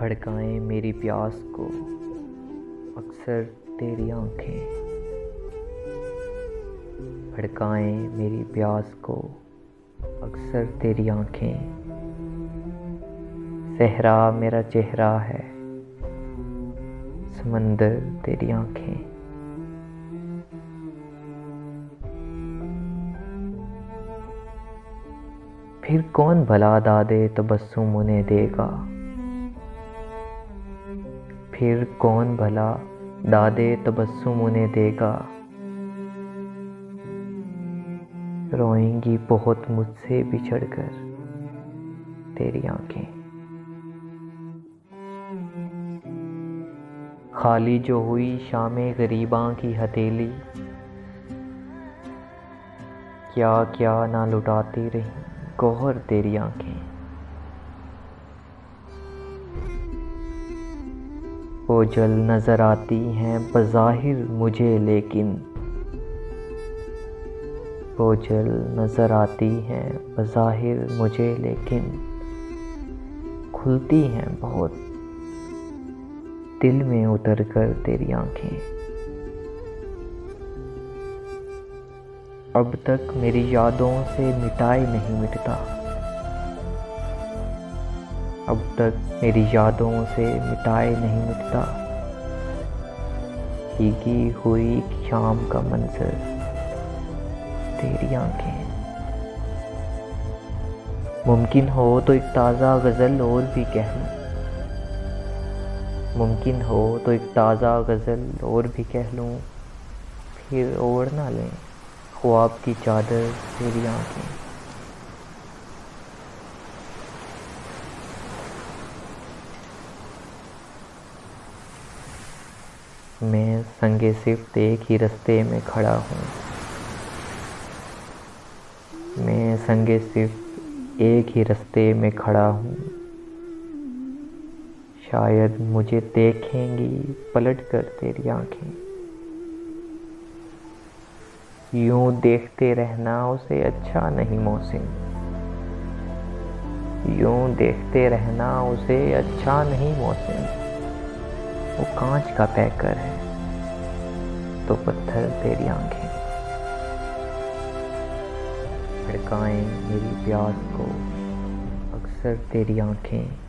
भड़काएं मेरी प्यास को अक्सर तेरी आँखें। भड़काएं मेरी प्यास को अक्सर तेरी आँखें। सहरा मेरा चेहरा है, समंदर तेरी आँखें। फिर कौन भला दादे तबस्सुम उन्हें देगा। फिर कौन भला दादे तबस्सुम उन्हें देगा। रोएंगी बहुत मुझसे बिछड़कर तेरी आंखें। खाली जो हुई शामे गरीबां की हथेली, क्या क्या ना लुटाती रही गौहर तेरी आंखें। ओझल नजर आती हैं बज़ाहिर मुझे लेकिन, ओझल नजर आती हैं बज़ाहिर मुझे लेकिन, खुलती हैं बहुत दिल में उतर कर तेरी आंखें। अब तक मेरी यादों से मिटाए नहीं मिटता, अब तक मेरी यादों से मिटाए नहीं मिटता। भीगी हुई शाम का मंजर तेरी आंखें। मुमकिन हो तो एक ताज़ा गज़ल और भी कह लूं, मुमकिन हो तो एक ताज़ा गज़ल और भी कह लूं। फिर ओढ़ ना लें ख्वाब की चादर तेरी आंखें। मैं संगे सिर्फ एक ही रास्ते में खड़ा हूँ, मैं संगे सिर्फ एक ही रास्ते में खड़ा हूँ। शायद मुझे देखेंगी पलट कर तेरी आंखें। यूं देखते रहना उसे अच्छा नहीं मौसिम, यूं देखते रहना उसे अच्छा नहीं मौसिम। वो कांच का पैकर है तो पत्थर तेरी आंखें। भड़काएं मेरी प्यास को अक्सर तेरी आंखें।